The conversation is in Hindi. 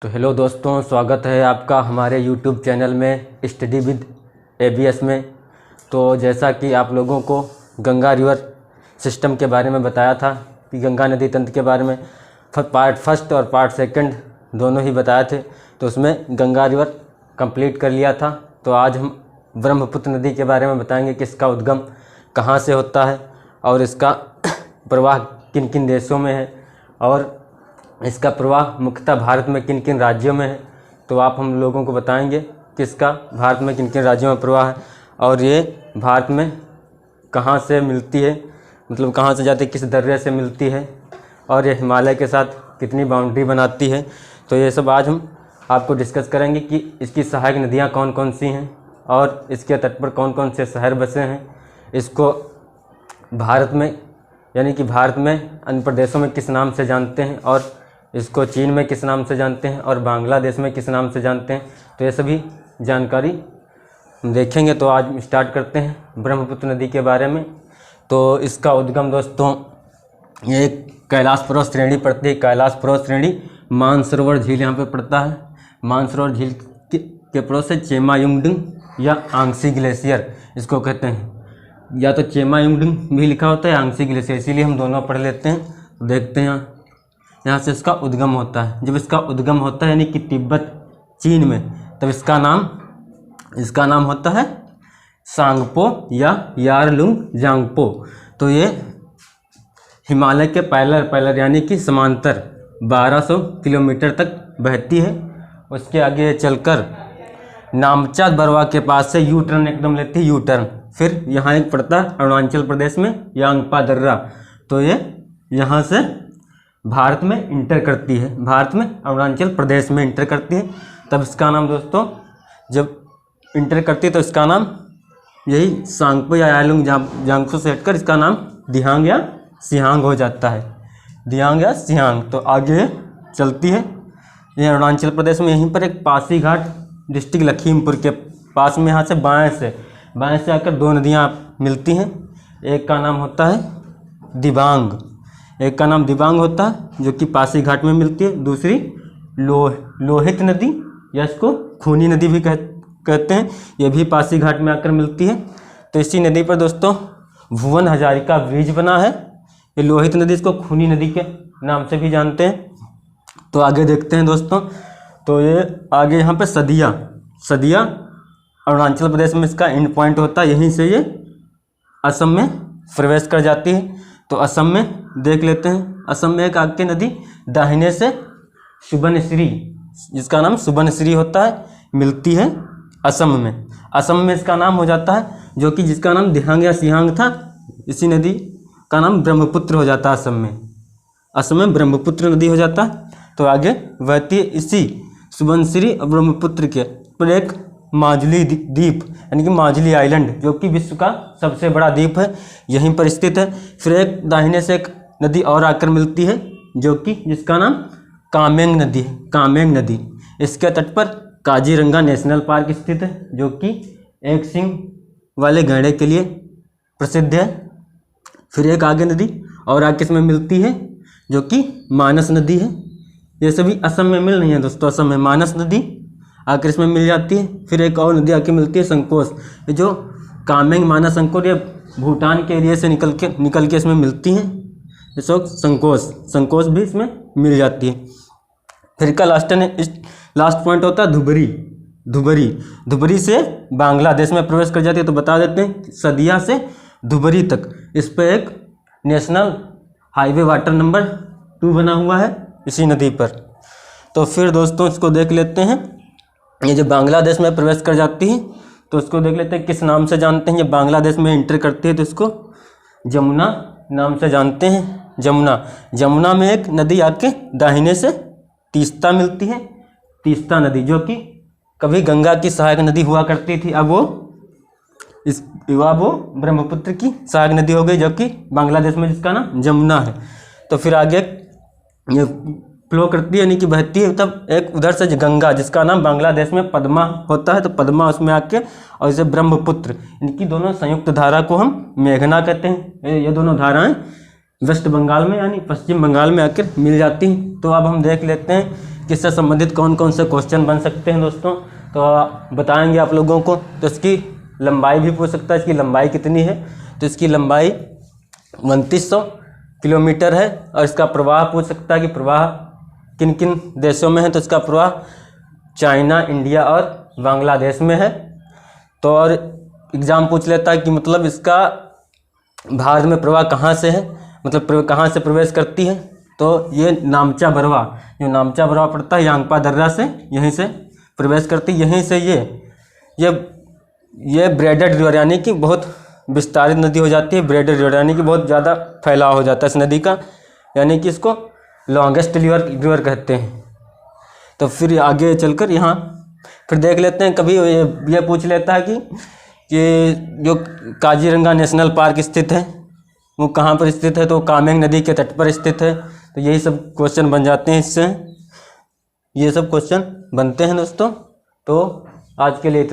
तो हेलो दोस्तों, स्वागत है आपका हमारे YouTube चैनल में स्टडी विद ABS में। तो जैसा कि आप लोगों को गंगा रिवर सिस्टम के बारे में बताया था कि गंगा नदी तंत्र के बारे में पार्ट फर्स्ट और पार्ट सेकंड दोनों ही बताए थे, तो उसमें गंगा रिवर कंप्लीट कर लिया था। तो आज हम ब्रह्मपुत्र नदी के बारे में बताएंगे कि इसका उद्गम कहाँ से होता है और इसका प्रवाह किन किन देशों में है और इसका प्रवाह मुख्यतः भारत में किन किन राज्यों में है। तो आप हम लोगों को बताएंगे कि इसका भारत में किन किन राज्यों में प्रवाह है और ये भारत में कहाँ से मिलती है, मतलब कहाँ से जाती है, किस दर्रे से मिलती है और ये हिमालय के साथ कितनी बाउंड्री बनाती है। तो ये सब आज हम आपको डिस्कस करेंगे कि इसकी सहायक नदियाँ कौन कौन सी हैं और इसके तट पर कौन कौन से शहर बसे हैं। इसको भारत में यानी कि भारत में अन्य प्रदेशों में किस नाम से जानते हैं और इसको चीन में किस नाम से जानते हैं और बांग्लादेश में किस नाम से जानते हैं। तो ये सभी जानकारी देखेंगे। तो आज स्टार्ट करते हैं ब्रह्मपुत्र नदी के बारे में। तो इसका उद्गम दोस्तों ये कैलाश पर्वत श्रेणी पड़ती है। कैलाश पर्वत श्रेणी मानसरोवर झील यहाँ पे पड़ता है। मानसरोवर झील के पर्वत से चेमायुंगडुंग या आंग्सी ग्लेशियर इसको कहते हैं। या तो चेमायुंगडुंग भी लिखा होता है, आंग्सी ग्लेशियर, इसीलिए हम दोनों पढ़ लेते हैं। तो देखते हैं यहाँ से इसका उद्गम होता है। जब इसका उद्गम होता है यानी कि तिब्बत चीन में, तब इसका नाम होता है सांगपो या यारलुंग जांगपो। तो ये हिमालय के पैलर यानी कि समांतर 1200 किलोमीटर तक बहती है। उसके आगे चलकर नामचा बरवा के पास से यू टर्न एकदम लेती है, यू टर्न। फिर यहाँ एक पड़ता है अरुणाचल प्रदेश में यांगपा दर्रा। तो ये यहाँ से भारत में इंटर करती है, भारत में अरुणाचल प्रदेश में इंटर करती है। तब इसका नाम दोस्तों जब इंटर करती है तो इसका नाम यही सांगपो या यारलुंग जांगपो से हटकर इसका नाम दिहांग या सिहांग हो जाता है। दिहांग या सिहांग। तो आगे चलती है ये अरुणाचल प्रदेश में, यहीं पर एक पासीघाट डिस्ट्रिक्ट लखीमपुर के पास में, यहाँ से बाएँ से आकर दो नदियाँ मिलती हैं। एक का नाम होता है दिबांग, एक का नाम दिबांग होता है जो कि पासीघाट में मिलती है। दूसरी लोहित नदी या इसको खूनी नदी भी कहते हैं, ये भी पासीघाट में आकर मिलती है। तो इसी नदी पर दोस्तों भुवन हजारिका ब्रिज बना है। ये लोहित नदी, इसको खूनी नदी के नाम से भी जानते हैं। तो आगे देखते हैं दोस्तों। तो ये आगे यहाँ पे सदिया अरुणाचल प्रदेश में इसका एंड पॉइंट होता है। यहीं से ये असम में प्रवेश कर जाती है। तो असम में देख लेते हैं। असम में एक आगे नदी दाहिने से सुबनसिरी, जिसका नाम सुबनसिरी होता है, मिलती है असम में। असम में इसका नाम हो जाता है जो कि जिसका नाम दिहांग या सिहांग था, इसी नदी का नाम ब्रह्मपुत्र हो जाता है असम में ब्रह्मपुत्र नदी हो जाता है। तो आगे बहती है इसी सुबनसिरी और ब्रह्मपुत्र के पर एक माजुली द्वीप यानी कि माजुली आइलैंड, जो कि विश्व का सबसे बड़ा द्वीप है, यहीं पर स्थित है। फिर एक दाहिने से एक नदी और आकर मिलती है जो कि जिसका नाम कामेंग नदी है, कामेंग नदी। इसके तट पर काजीरंगा नेशनल पार्क स्थित है जो कि एक सींग वाले गैंडे के लिए प्रसिद्ध है। फिर एक आगे नदी और आगे इसमें मिलती है जो कि मानस नदी है। ये सभी असम में मिल रही है दोस्तों। असम में मानस नदी आकर इसमें मिल जाती है। फिर एक और नदी आके मिलती है संकोस। ये जो कामेंग मानस संकोस ये भूटान के एरिया से निकल के इसमें मिलती हैं। इस वक्त संकोस भी इसमें मिल जाती है। फिर का लास्ट पॉइंट होता है धुबरी से बांग्लादेश में प्रवेश कर जाती है। तो बता देते हैं सदिया से धुबरी तक इस पर एक नेशनल हाईवे वाटर नंबर 2 बना हुआ है इसी नदी पर। तो फिर दोस्तों इसको देख लेते हैं। ये जो बांग्लादेश में प्रवेश कर जाती है तो इसको देख लेते हैं किस नाम से जानते हैं। ये बांग्लादेश में इंटर करती है तो इसको जमुना नाम से जानते हैं। जमुना में एक नदी आके दाहिने से तीस्ता मिलती है, तीस्ता नदी, जो कि कभी गंगा की सहायक नदी हुआ करती थी, अब वो ब्रह्मपुत्र की सहायक नदी हो गई, जो कि बांग्लादेश में जिसका नाम जमुना है। तो फिर आगे ये फ्लो करती है यानी कि बहती है। तब एक उधर से गंगा, जिसका नाम बांग्लादेश में पद्मा होता है, तो पद्मा उसमें आके और इसे ब्रह्मपुत्र, इनकी दोनों संयुक्त धारा को हम मेघना कहते हैं। ये दोनों धाराएं वेस्ट बंगाल में यानी पश्चिम बंगाल में आकर मिल जाती हैं। तो अब हम देख लेते हैं किससे संबंधित कौन कौन से क्वेश्चन बन सकते हैं दोस्तों, तो बताएंगे आप लोगों को। तो इसकी लंबाई भी पूछ सकता है, इसकी लंबाई कितनी है, तो इसकी लंबाई 2900 किलोमीटर है। और इसका प्रवाह पूछ सकता है कि प्रवाह किन किन देशों में है, तो इसका प्रवाह चाइना, इंडिया और बांग्लादेश में है। तो और एग्ज़ाम पूछ लेता है कि मतलब इसका भारत में प्रवाह कहाँ से है, मतलब कहाँ से प्रवेश करती है, तो ये नामचा बरवा, जो नामचा बरवा पड़ता है यांगपा दर्रा से, यहीं से प्रवेश करती है। यहीं से ये ब्रेडेड रिवर यानी कि बहुत विस्तारित नदी हो जाती है। ब्रेडेड रिवर यानी कि बहुत ज़्यादा फैलाव हो जाता है इस नदी का, यानी कि इसको लॉन्गेस्ट रिवर कहते हैं। तो फिर आगे चलकर यहाँ फिर देख लेते हैं, कभी ये पूछ लेता है कि जो काजीरंगा नेशनल पार्क स्थित है वो कहाँ पर स्थित है, तो कामेंग नदी के तट पर स्थित है। तो यही सब क्वेश्चन बन जाते हैं इससे, ये सब क्वेश्चन बनते हैं दोस्तों। तो आज के लिए